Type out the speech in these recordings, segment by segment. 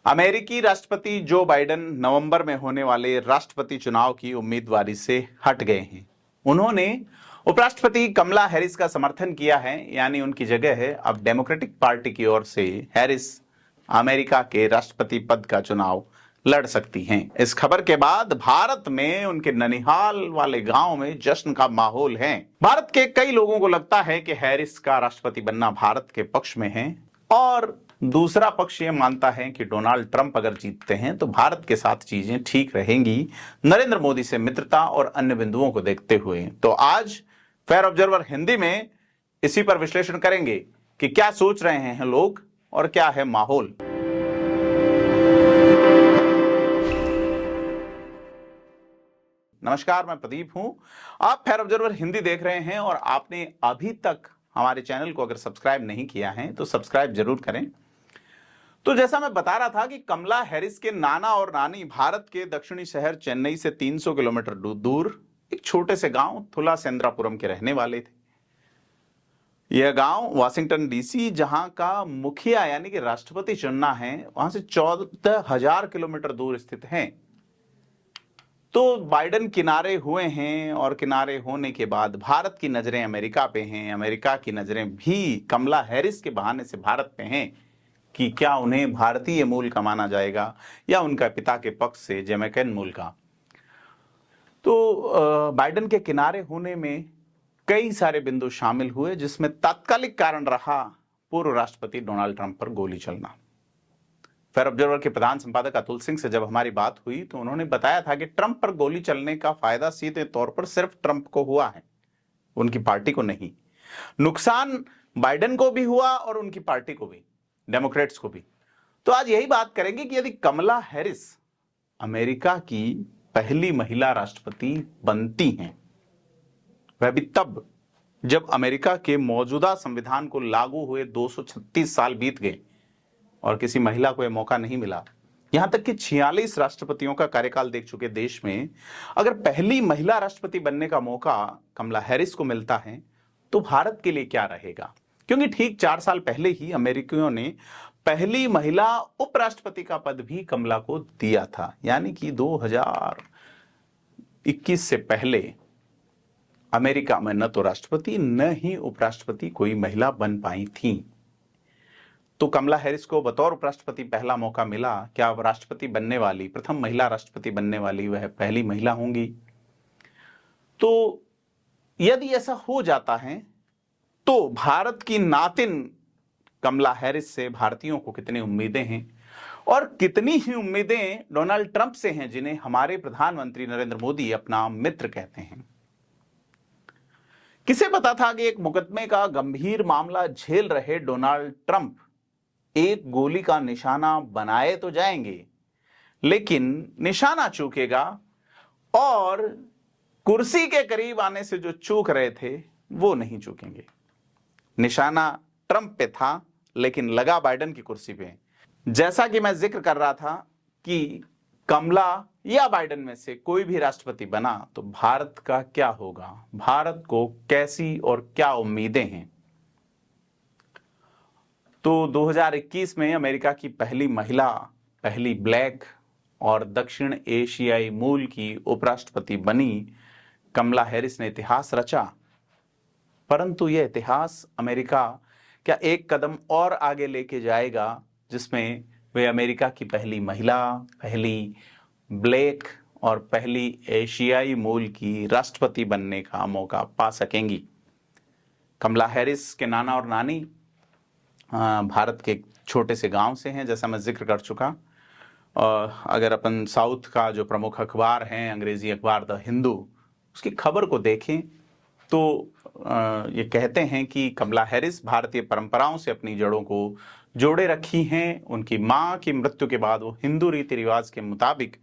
अमेरिकी राष्ट्रपति Joe Biden नवंबर में होने वाले राष्ट्रपति चुनाव की उम्मीदवारी से हट गए हैं। उन्होंने उपराष्ट्रपति कमला हैरिस का समर्थन किया है, यानी उनकी जगह है अब डेमोक्रेटिक पार्टी की ओर से हैरिस अमेरिका के राष्ट्रपति पद का चुनाव लड़ सकती हैं। इस खबर के बाद भारत में उनके ननिहाल वाले गांव में जश्न का माहौल है। भारत के कई लोगों को लगता है कि हैरिस का राष्ट्रपति बनना भारत के पक्ष में है और दूसरा पक्ष यह मानता है कि डोनाल्ड ट्रंप अगर जीतते हैं तो भारत के साथ चीजें ठीक रहेंगी, नरेंद्र मोदी से मित्रता और अन्य बिंदुओं को देखते हुए। तो आज फेयर ऑब्जर्वर हिंदी में इसी पर विश्लेषण करेंगे कि क्या सोच रहे हैं लोग और क्या है माहौल। नमस्कार, मैं प्रदीप हूं। आप फेयर ऑब्जर्वर हिंदी देख रहे हैं और आपने अभी तक हमारे चैनल को अगर सब्सक्राइब नहीं किया है तो सब्सक्राइब जरूर करें। तो जैसा मैं बता रहा था कि कमला हैरिस के नाना और नानी भारत के दक्षिणी शहर चेन्नई से 300 किलोमीटर दूर एक छोटे से गांव थुलासेंद्रापुरम के रहने वाले थे। यह गांव वाशिंगटन डीसी, जहां का मुखिया यानी कि राष्ट्रपति चुनना है, वहां से 14,000 किलोमीटर दूर स्थित है। तो बाइडेन किनारे हुए हैं और किनारे होने के बाद भारत की नजरें अमेरिका पे हैं, अमेरिका की नजरें भी कमला हैरिस के बहाने से भारत पे हैं कि क्या उन्हें भारतीय मूल का माना जाएगा या उनका पिता के पक्ष से जमैकन मूल का। तो बाइडेन के किनारे होने में कई सारे बिंदु शामिल हुए, जिसमें तात्कालिक कारण रहा पूर्व राष्ट्रपति डोनाल्ड ट्रंप पर गोली चलना। फेयर ऑब्जर्वर के प्रधान संपादक अतुल सिंह से जब हमारी बात हुई तो उन्होंने बताया था कि ट्रंप पर गोली चलने का फायदा सीधे तौर पर सिर्फ ट्रंप को हुआ है, उनकी पार्टी को नहीं। नुकसान बाइडेन को भी हुआ और उनकी पार्टी को भी, डेमोक्रेट्स को भी। तो आज यही बात करेंगे कि यदि कमला हैरिस अमेरिका की पहली महिला राष्ट्रपति बनती हैं, वह भी तब जब अमेरिका के मौजूदा संविधान को लागू हुए 236 साल बीत गए और किसी महिला को यह मौका नहीं मिला, यहां तक कि 46 राष्ट्रपतियों का कार्यकाल देख चुके देश में अगर पहली महिला राष्ट्रपति बनने का मौका कमला हैरिस को मिलता है तो भारत के लिए क्या रहेगा। क्योंकि ठीक 4 साल पहले ही अमेरिकियों ने पहली महिला उपराष्ट्रपति का पद भी कमला को दिया था, यानी कि 2021 से पहले अमेरिका में न तो राष्ट्रपति न ही उपराष्ट्रपति कोई महिला बन पाई थी। तो कमला हैरिस को बतौर उपराष्ट्रपति पहला मौका मिला। क्या वह राष्ट्रपति बनने वाली, प्रथम महिला राष्ट्रपति बनने वाली वह पहली महिला होंगी? तो यदि ऐसा हो जाता है तो भारत की नातिन कमला हैरिस से भारतीयों को कितनी उम्मीदें हैं और कितनी ही उम्मीदें डोनाल्ड ट्रंप से हैं, जिन्हें हमारे प्रधानमंत्री नरेंद्र मोदी अपना मित्र कहते हैं। किसे पता था कि एक मुकदमे का गंभीर मामला झेल रहे डोनाल्ड ट्रंप एक गोली का निशाना बनाए तो जाएंगे, लेकिन निशाना चूकेगा और कुर्सी के करीब आने से जो चूक रहे थे वो नहीं चूकेंगे। निशाना ट्रंप पे था लेकिन लगा बाइडेन की कुर्सी पे। जैसा कि मैं जिक्र कर रहा था कि कमला या बाइडेन में से कोई भी राष्ट्रपति बना तो भारत का क्या होगा, भारत को कैसी और क्या उम्मीदें हैं। तो 2021 में अमेरिका की पहली महिला, पहली ब्लैक और दक्षिण एशियाई मूल की उपराष्ट्रपति बनी कमला हैरिस ने इतिहास रचा। परंतु यह इतिहास अमेरिका क्या एक कदम और आगे लेके जाएगा, जिसमें वे अमेरिका की पहली महिला, पहली ब्लैक और पहली एशियाई मूल की राष्ट्रपति बनने का मौका पा सकेंगी। कमला हैरिस के नाना और नानी भारत के छोटे से गांव से हैं, जैसा मैं जिक्र कर चुका। अगर अपन साउथ का जो प्रमुख अखबार है, अंग्रेजी अखबार द हिंदू, उसकी खबर को देखें तो ये कहते हैं कि कमला हैरिस भारतीय परंपराओं से अपनी जड़ों को जोड़े रखी हैं। उनकी मां की मृत्यु के बाद वो हिंदू रीति रिवाज के मुताबिक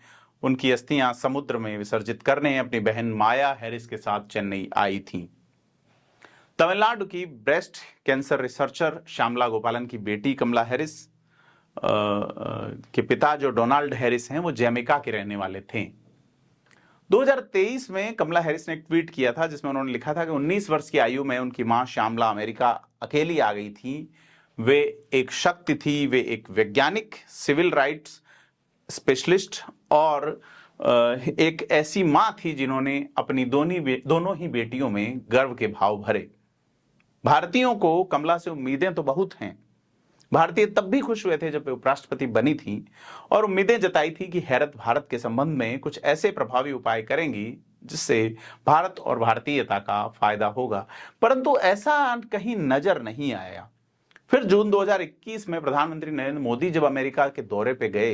उनकी अस्थियां समुद्र में विसर्जित करने अपनी बहन माया हैरिस के साथ चेन्नई आई थी। तमिलनाडु की ब्रेस्ट कैंसर रिसर्चर श्यामला गोपालन की बेटी कमला हैरिस के पिता जो डोनाल्ड हैरिस हैं वो जमैका के रहने वाले थे। 2023 में कमला हैरिस ने एक ट्वीट किया था जिसमें उन्होंने लिखा था कि 19 वर्ष की आयु में उनकी मां श्यामला अमेरिका अकेली आ गई थी। वे एक शक्ति थी, वे एक वैज्ञानिक, सिविल राइट्स स्पेशलिस्ट और एक ऐसी मां थी जिन्होंने अपनी दोनों ही बेटियों में गर्व के भाव भरे। भारतीयों को कमला से उम्मीदें तो बहुत हैं। भारतीय तब भी खुश हुए थे जब वे उपराष्ट्रपति बनी थी और उम्मीदें जताई थी कि हैरत भारत के संबंध में कुछ ऐसे प्रभावी उपाय करेंगी जिससे भारत और भारतीयता का फायदा होगा, परंतु ऐसा कहीं नजर नहीं आया। फिर जून 2021 में प्रधानमंत्री नरेंद्र मोदी जब अमेरिका के दौरे पे गए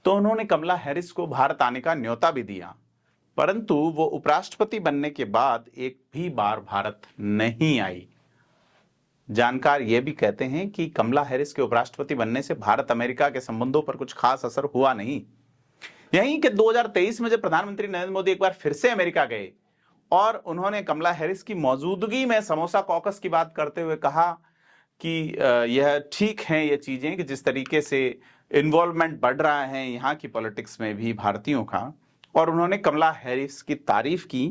तो उन्होंने कमला हैरिस को भारत आने का न्योता भी दिया, परंतु वो उपराष्ट्रपति बनने के बाद एक भी बार भारत नहीं आई। जानकार यह भी कहते हैं कि कमला हैरिस के उपराष्ट्रपति बनने से भारत अमेरिका के संबंधों पर कुछ खास असर हुआ नहीं। यहीं कि 2023 में जब प्रधानमंत्री नरेंद्र मोदी एक बार फिर से अमेरिका गए और उन्होंने कमला हैरिस की मौजूदगी में समोसा कॉकस की बात करते हुए कहा कि यह ठीक है ये चीजें कि जिस तरीके से इन्वॉल्वमेंट बढ़ रहा है यहाँ की पॉलिटिक्स में भी भारतीयों का, और उन्होंने कमला हैरिस की तारीफ की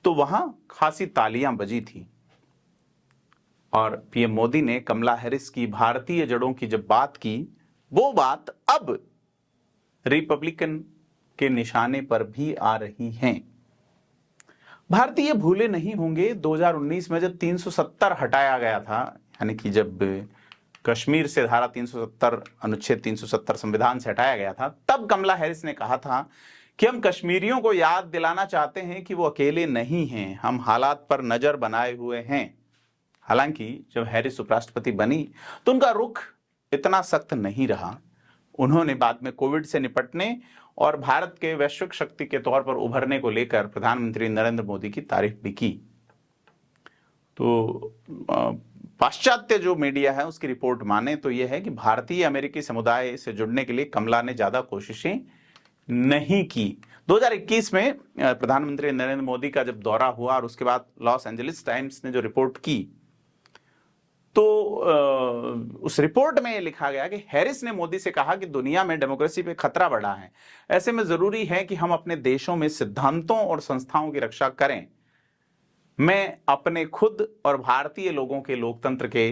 तो वहां खासी तालियां बजी थी। और पीएम मोदी ने कमला हैरिस की भारतीय जड़ों की जब बात की, वो बात अब रिपब्लिकन के निशाने पर भी आ रही है। भारतीय भूले नहीं होंगे 2019 में जब 370 हटाया गया था, यानी कि जब कश्मीर से धारा 370 अनुच्छेद 370 संविधान से हटाया गया था, तब कमला हैरिस ने कहा था कि हम कश्मीरियों को याद दिलाना चाहते हैं कि वो अकेले नहीं हैं, हम हालात पर नजर बनाए हुए हैं। हालांकि जब हैरिस उपराष्ट्रपति बनी तो उनका रुख इतना सख्त नहीं रहा। उन्होंने बाद में कोविड से निपटने और भारत के वैश्विक शक्ति के तौर पर उभरने को लेकर प्रधानमंत्री नरेंद्र मोदी की तारीफ भी की। तो पाश्चात्य जो मीडिया है उसकी रिपोर्ट माने तो यह है कि भारतीय अमेरिकी समुदाय से जुड़ने के लिए कमला ने ज्यादा कोशिशें नहीं की। 2021 में प्रधानमंत्री नरेंद्र मोदी का जब दौरा हुआ और उसके बाद लॉस एंजलिस टाइम्स ने जो रिपोर्ट की तो उस रिपोर्ट में यह लिखा गया कि हैरिस ने मोदी से कहा कि दुनिया में डेमोक्रेसी पे खतरा बढ़ा है, ऐसे में जरूरी है कि हम अपने देशों में सिद्धांतों और संस्थाओं की रक्षा करें। मैं अपने खुद और भारतीय लोगों के लोकतंत्र के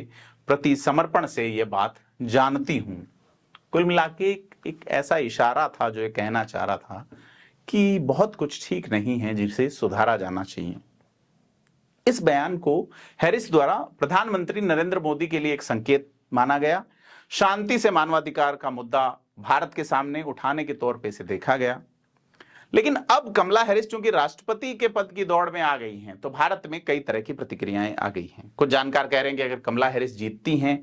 प्रति समर्पण से यह बात जानती हूं। कुल मिलाके एक ऐसा इशारा था जो ये कहना चाह रहा था कि बहुत कुछ ठीक नहीं है जिसे सुधारा जाना चाहिए। इस बयान को हैरिस द्वारा प्रधानमंत्री नरेंद्र मोदी के लिए एक संकेत माना गया। शांति से मानवाधिकार का मुद्दा भारत के सामने उठाने के तौर पे इसे देखा गया। लेकिन अब कमला हैरिस चूंकि राष्ट्रपति के पद की दौड़ में आ गई हैं तो भारत में कई तरह की प्रतिक्रियाएं आ गई हैं। कुछ जानकार कह रहे हैं कि अगर कमला हैरिस जीतती हैं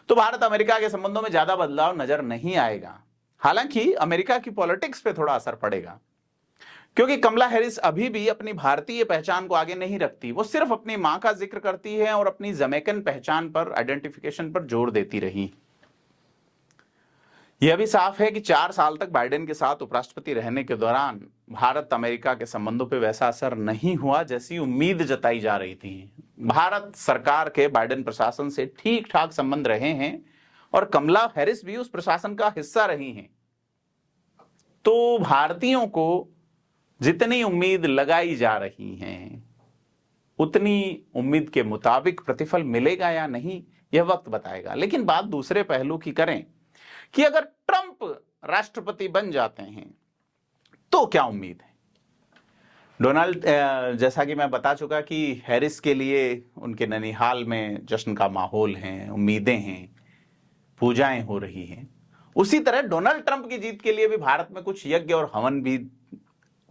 तो भारत अमेरिका के संबंधों में ज्यादा बदलाव नजर नहीं आएगा। हालांकि अमेरिका की पॉलिटिक्स पे थोड़ा असर पड़ेगा, क्योंकि कमला हैरिस अभी भी अपनी भारतीय पहचान को आगे नहीं रखती। वो सिर्फ अपनी मां का जिक्र करती है और अपनी जमैकन पहचान पर, आइडेंटिफिकेशन पर जोर देती रही। यह भी साफ है कि 4 साल तक बाइडेन के साथ उपराष्ट्रपति रहने के दौरान भारत अमेरिका के संबंधों पर वैसा असर नहीं हुआ जैसी उम्मीद जताई जा रही थी। भारत सरकार के बाइडेन प्रशासन से ठीक ठाक संबंध रहे हैं और कमला हैरिस भी उस प्रशासन का हिस्सा रही हैं। तो भारतीयों को जितनी उम्मीद लगाई जा रही है उतनी उम्मीद के मुताबिक प्रतिफल मिलेगा या नहीं, यह वक्त बताएगा। लेकिन बात दूसरे पहलू की करें कि अगर ट्रंप राष्ट्रपति बन जाते हैं तो क्या उम्मीद है। डोनाल्ड, जैसा कि मैं बता चुका कि हैरिस के लिए उनके ननिहाल में जश्न का माहौल है, उम्मीदें हैं, पूजाएं हो रही हैं। उसी तरह डोनाल्ड ट्रंप की जीत के लिए भी भारत में कुछ यज्ञ और हवन भी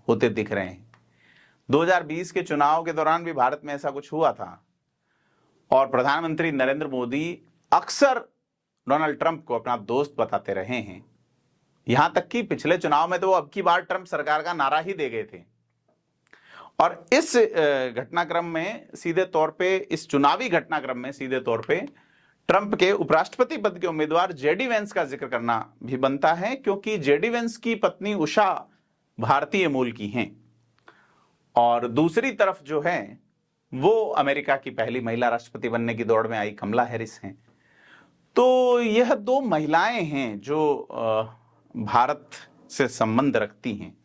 होते दिख रहे हैं। 2020 के चुनाव के दौरान भी भारत में ऐसा कुछ हुआ था और प्रधानमंत्री नरेंद्र मोदी अक्सर डोनाल्ड ट्रंप को अपना दोस्त बताते रहे हैं। यहां तक कि पिछले चुनाव में तो वो अब की बार ट्रंप सरकार का नारा ही दे गए थे। और इस घटनाक्रम में सीधे तौर पे, इस चुनावी घटनाक्रम में सीधे तौर पे ट्रंप के उपराष्ट्रपति पद के उम्मीदवार जेडी वेंस का जिक्र करना भी बनता है, क्योंकि जेडी वेंस की पत्नी उषा भारतीय मूल की हैं और दूसरी तरफ जो है वो अमेरिका की पहली महिला राष्ट्रपति बनने की दौड़ में आई कमला हैरिस हैं। तो यह 2 महिलाएं हैं जो भारत से संबंध रखती हैं,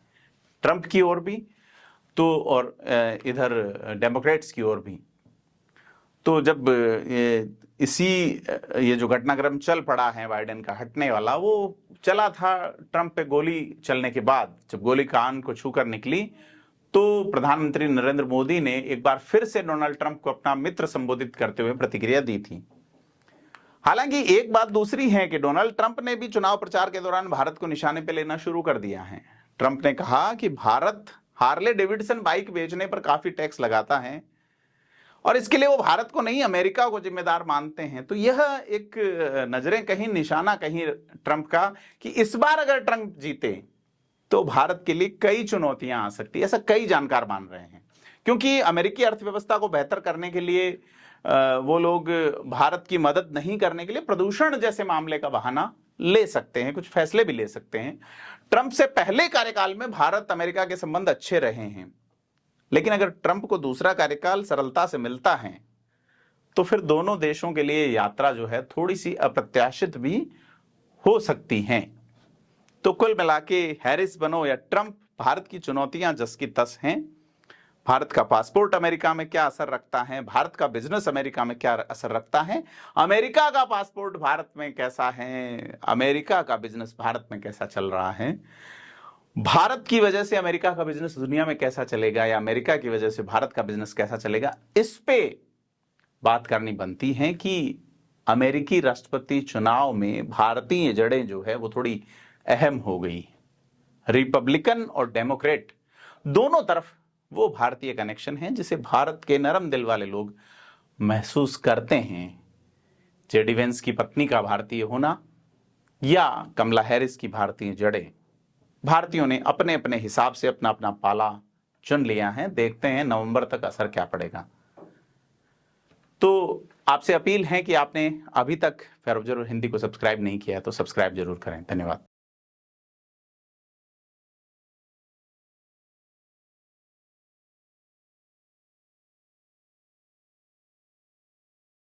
ट्रंप की ओर भी तो और इधर डेमोक्रेट्स की ओर भी। तो जब ये जो घटनाक्रम चल पड़ा है बाइडेन का हटने वाला, वो चला था ट्रंप पे गोली चलने के बाद। जब गोली कान को छूकर निकली तो प्रधानमंत्री नरेंद्र मोदी ने एक बार फिर से डोनाल्ड ट्रंप को अपना मित्र संबोधित करते हुए प्रतिक्रिया दी थी। हालांकि एक बात दूसरी है कि डोनाल्ड ट्रंप ने भी चुनाव प्रचार के दौरान भारत को निशाने पर लेना शुरू कर दिया है। ट्रंप ने कहा कि भारत हार्ले डेविडसन बाइक बेचने पर काफी टैक्स लगाता है और इसके लिए वो भारत को नहीं अमेरिका को जिम्मेदार मानते हैं। तो यह एक नजरें कहीं निशाना कहीं ट्रंप का कि इस बार अगर ट्रंप जीते तो भारत के लिए कई चुनौतियां आ सकती है, ऐसा कई जानकार मान रहे हैं। क्योंकि अमेरिकी अर्थव्यवस्था को बेहतर करने के लिए वो लोग भारत की मदद नहीं करने के लिए प्रदूषण जैसे मामले का बहाना ले सकते हैं, कुछ फैसले भी ले सकते हैं। ट्रंप से पहले कार्यकाल में भारत अमेरिका के संबंध अच्छे रहे हैं, लेकिन अगर ट्रंप को दूसरा कार्यकाल सरलता से मिलता है तो फिर दोनों देशों के लिए यात्रा जो है थोड़ी सी अप्रत्याशित भी हो सकती है। तो कुल मिला के हैरिस बनो या ट्रंप, भारत की चुनौतियां जस की तस हैं। भारत का पासपोर्ट अमेरिका में क्या असर रखता है, भारत का बिजनेस अमेरिका में क्या असर रखता है, अमेरिका का पासपोर्ट भारत में कैसा है, अमेरिका का बिजनेस भारत में कैसा चल रहा है, भारत की वजह से अमेरिका का बिजनेस दुनिया में कैसा चलेगा या अमेरिका की वजह से भारत का बिजनेस कैसा चलेगा, इस पे बात करनी बनती है कि अमेरिकी राष्ट्रपति चुनाव में भारतीय जड़ें जो है वो थोड़ी अहम हो गई। रिपब्लिकन और डेमोक्रेट दोनों तरफ वो भारतीय कनेक्शन है जिसे भारत के नरम दिल वाले लोग महसूस करते हैं। जेडी वेंस की पत्नी का भारतीय होना या कमला हैरिस की भारतीय जड़ें, भारतीयों ने अपने अपने हिसाब से अपना अपना पाला चुन लिया है। देखते हैं नवंबर तक असर क्या पड़ेगा। तो आपसे अपील है कि आपने अभी तक फेयर ऑब्जर्वर हिंदी को सब्सक्राइब नहीं किया है तो सब्सक्राइब जरूर करें। धन्यवाद।